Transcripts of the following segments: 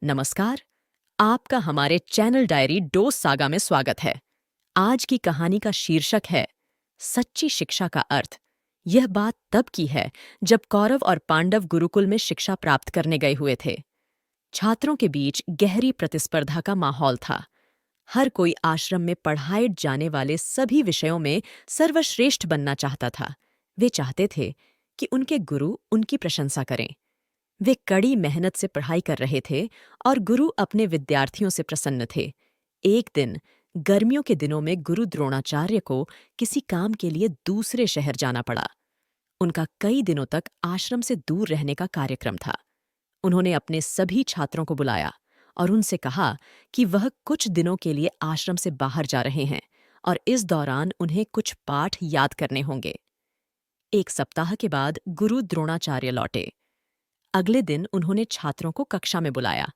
नमस्कार, आपका हमारे चैनल डायरी डोस सागा में स्वागत है। आज की कहानी का शीर्षक है सच्ची शिक्षा का अर्थ। यह बात तब की है जब कौरव और पांडव गुरुकुल में शिक्षा प्राप्त करने गए हुए थे। छात्रों के बीच गहरी प्रतिस्पर्धा का माहौल था। हर कोई आश्रम में पढ़ाए जाने वाले सभी विषयों में सर्वश्रेष्ठ बनना चाहता था। वे चाहते थे कि उनके गुरु उनकी प्रशंसा करें। वे कड़ी मेहनत से पढ़ाई कर रहे थे और गुरु अपने विद्यार्थियों से प्रसन्न थे। एक दिन गर्मियों के दिनों में गुरु द्रोणाचार्य को किसी काम के लिए दूसरे शहर जाना पड़ा। उनका कई दिनों तक आश्रम से दूर रहने का कार्यक्रम था। उन्होंने अपने सभी छात्रों को बुलाया और उनसे कहा कि वह कुछ दिनों के लिए आश्रम से बाहर जा रहे हैं और इस दौरान उन्हें कुछ पाठ याद करने होंगे। एक सप्ताह के बाद गुरु द्रोणाचार्य लौटे। अगले दिन उन्होंने छात्रों को कक्षा में बुलाया।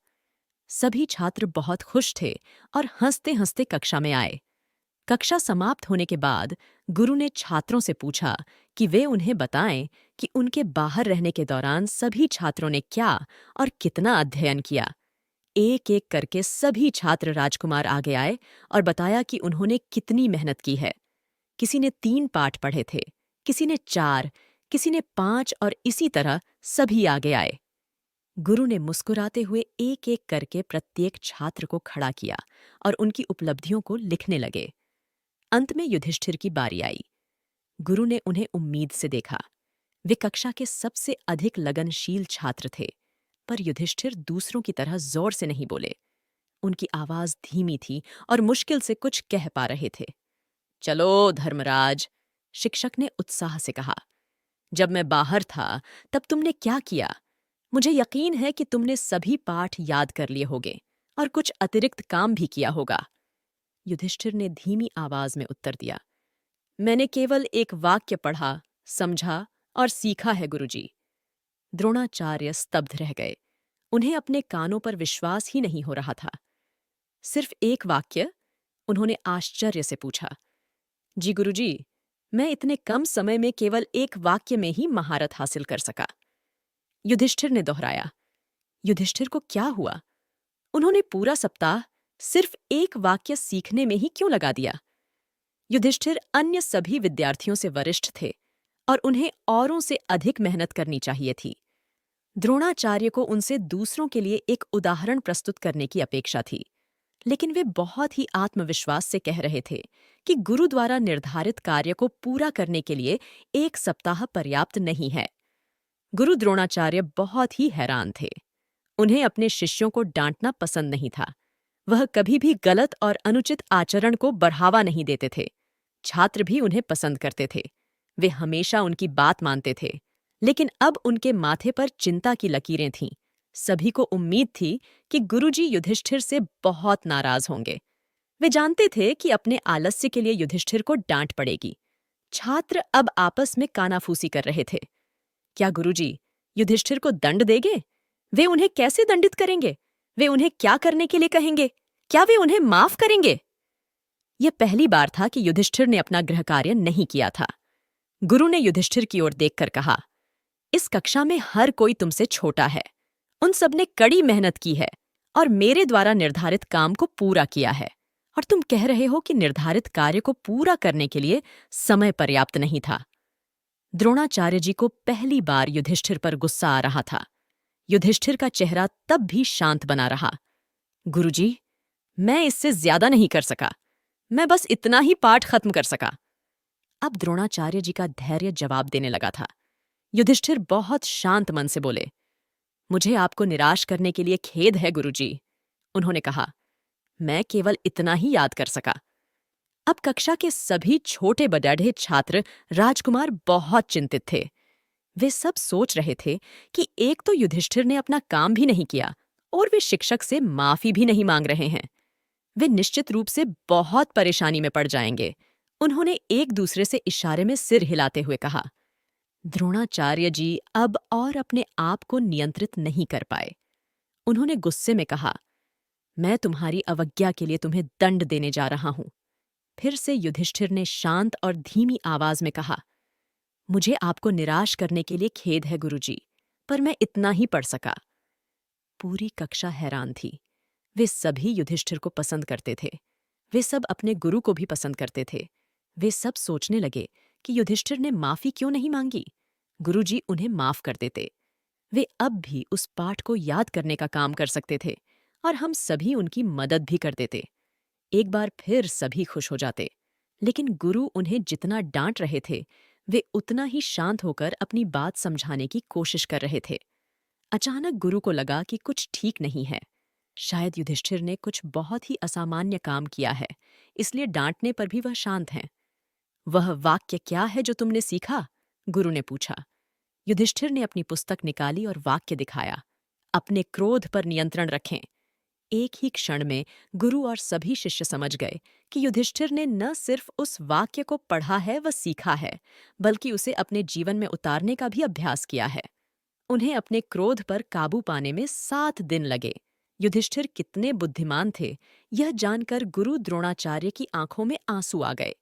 सभी छात्र बहुत खुश थे और हंसते हंसते कक्षा में आए। कक्षा समाप्त होने के बाद गुरु ने छात्रों से पूछा कि वे उन्हें बताएं कि उनके बाहर रहने के दौरान सभी छात्रों ने क्या और कितना अध्ययन किया। एक एक करके सभी छात्र राजकुमार आगे आए और बताया कि उन्होंने कितनी मेहनत की है। किसी ने 3 पाठ पढ़े थे, किसी ने 4, किसी ने 5 और इसी तरह सभी आगे आए। गुरु ने मुस्कुराते हुए एक एक करके प्रत्येक छात्र को खड़ा किया और उनकी उपलब्धियों को लिखने लगे। अंत में युधिष्ठिर की बारी आई। गुरु ने उन्हें उम्मीद से देखा। वे कक्षा के सबसे अधिक लगनशील छात्र थे, पर युधिष्ठिर दूसरों की तरह जोर से नहीं बोले। उनकी आवाज धीमी थी और मुश्किल से कुछ कह पा रहे थे। चलो धर्मराज, शिक्षक ने उत्साह से कहा। जब मैं बाहर था तब तुमने क्या किया? मुझे यकीन है कि तुमने सभी पाठ याद कर लिए होंगे और कुछ अतिरिक्त काम भी किया होगा। युधिष्ठिर ने धीमी आवाज में उत्तर दिया, मैंने केवल एक वाक्य पढ़ा, समझा और सीखा है गुरुजी। द्रोणाचार्य स्तब्ध रह गए। उन्हें अपने कानों पर विश्वास ही नहीं हो रहा था। सिर्फ एक वाक्य? उन्होंने आश्चर्य से पूछा। जी गुरुजी, मैं इतने कम समय में केवल एक वाक्य में ही महारत हासिल कर सका। युधिष्ठिर ने दोहराया। युधिष्ठिर को क्या हुआ? उन्होंने पूरा सप्ताह सिर्फ एक वाक्य सीखने में ही क्यों लगा दिया? युधिष्ठिर अन्य सभी विद्यार्थियों से वरिष्ठ थे और उन्हें औरों से अधिक मेहनत करनी चाहिए थी। द्रोणाचार्य को उनसे दूसरों के लिए एक उदाहरण प्रस्तुत करने की अपेक्षा थी, लेकिन वे बहुत ही आत्मविश्वास से कह रहे थे कि गुरु द्वारा निर्धारित कार्य को पूरा करने के लिए एक सप्ताह पर्याप्त नहीं है। गुरु द्रोणाचार्य बहुत ही हैरान थे। उन्हें अपने शिष्यों को डांटना पसंद नहीं था। वह कभी भी गलत और अनुचित आचरण को बढ़ावा नहीं देते थे। छात्र भी उन्हें पसंद करते थे। वे हमेशा उनकी बात मानते थे। लेकिन अब उनके माथे पर चिंता की लकीरें थीं। सभी को उम्मीद थी कि गुरुजी युधिष्ठिर से बहुत नाराज होंगे। वे जानते थे कि अपने आलस्य के लिए युधिष्ठिर को डांट पड़ेगी। छात्र अब आपस में कानाफूसी कर रहे थे। क्या गुरुजी युधिष्ठिर को दंड देंगे? वे उन्हें कैसे दंडित करेंगे? वे उन्हें क्या करने के लिए कहेंगे? क्या वे उन्हें माफ करेंगे? यह पहली बार था कि युधिष्ठिर ने अपना गृह कार्य नहीं किया था। गुरु ने युधिष्ठिर की ओर देखकर कहा, इस कक्षा में हर कोई तुमसे छोटा है। उन सब ने कड़ी मेहनत की है और मेरे द्वारा निर्धारित काम को पूरा किया है, और तुम कह रहे हो कि निर्धारित कार्य को पूरा करने के लिए समय पर्याप्त नहीं था। द्रोणाचार्य जी को पहली बार युधिष्ठिर पर गुस्सा आ रहा था। युधिष्ठिर का चेहरा तब भी शांत बना रहा। गुरुजी, मैं इससे ज्यादा नहीं कर सका। मैं बस इतना ही पाठ खत्म कर सका। अब द्रोणाचार्य जी का धैर्य जवाब देने लगा था। युधिष्ठिर बहुत शांत मन से बोले, मुझे आपको निराश करने के लिए खेद है गुरुजी। उन्होंने कहा, मैं केवल इतना ही याद कर सका। अब कक्षा के सभी छोटे बड़े छात्र राजकुमार बहुत चिंतित थे। वे सब सोच रहे थे कि एक तो युधिष्ठिर ने अपना काम भी नहीं किया और वे शिक्षक से माफी भी नहीं मांग रहे हैं। वे निश्चित रूप से बहुत परेशानी में पड़ जाएंगे। उन्होंने एक दूसरे से इशारे में सिर हिलाते हुए कहा। द्रोणाचार्य जी अब और अपने आप को नियंत्रित नहीं कर पाए। उन्होंने गुस्से में कहा, मैं तुम्हारी अवज्ञा के लिए तुम्हें दंड देने जा रहा हूं। फिर से युधिष्ठिर ने शांत और धीमी आवाज में कहा, मुझे आपको निराश करने के लिए खेद है गुरुजी, पर मैं इतना ही पढ़ सका। पूरी कक्षा हैरान थी। वे सभी युधिष्ठिर को पसंद करते थे। वे सब अपने गुरु को भी पसंद करते थे। वे सब सोचने लगे कि युधिष्ठिर ने माफी क्यों नहीं मांगी। गुरुजी उन्हें माफ कर देते। वे अब भी उस पाठ को याद करने का काम कर सकते थे और हम सभी उनकी मदद भी कर देते। एक बार फिर सभी खुश हो जाते। लेकिन गुरु उन्हें जितना डांट रहे थे, वे उतना ही शांत होकर अपनी बात समझाने की कोशिश कर रहे थे। अचानक गुरु को लगा कि कुछ ठीक नहीं है। शायद युधिष्ठिर ने कुछ बहुत ही असामान्य काम किया है, इसलिए डांटने पर भी वह शांत हैं। वह वाक्य क्या है जो तुमने सीखा? गुरु ने पूछा। युधिष्ठिर ने अपनी पुस्तक निकाली और वाक्य दिखाया। अपने क्रोध पर नियंत्रण रखें। एक ही क्षण में गुरु और सभी शिष्य समझ गए कि युधिष्ठिर ने न सिर्फ उस वाक्य को पढ़ा है व सीखा है, बल्कि उसे अपने जीवन में उतारने का भी अभ्यास किया है। उन्हें अपने क्रोध पर काबू पाने में 7 दिन लगे। युधिष्ठिर कितने बुद्धिमान थे, यह जानकर गुरु द्रोणाचार्य की आंखों में आंसू आ गए।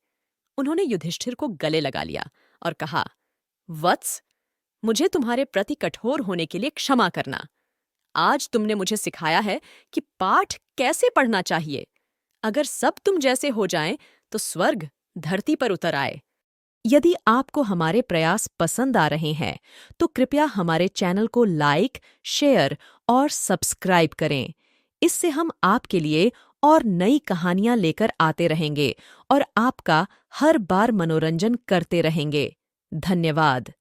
उन्होंने युधिष्ठिर को गले लगा लिया और कहा, वत्स, मुझे तुम्हारे प्रति कठोर होने के लिए क्षमा करना। आज तुमने मुझे सिखाया है कि पाठ कैसे पढ़ना चाहिए। अगर सब तुम जैसे हो जाएं, तो स्वर्ग धरती पर उतर आए। यदि आपको हमारे प्रयास पसंद आ रहे हैं, तो कृपया हमारे चैनल को लाइक, शेयर और सब्सक्राइब करें। इससे हम आपके लिए और नई कहानियां लेकर आते रहेंगे और आपका हर बार मनोरंजन करते रहेंगे। धन्यवाद।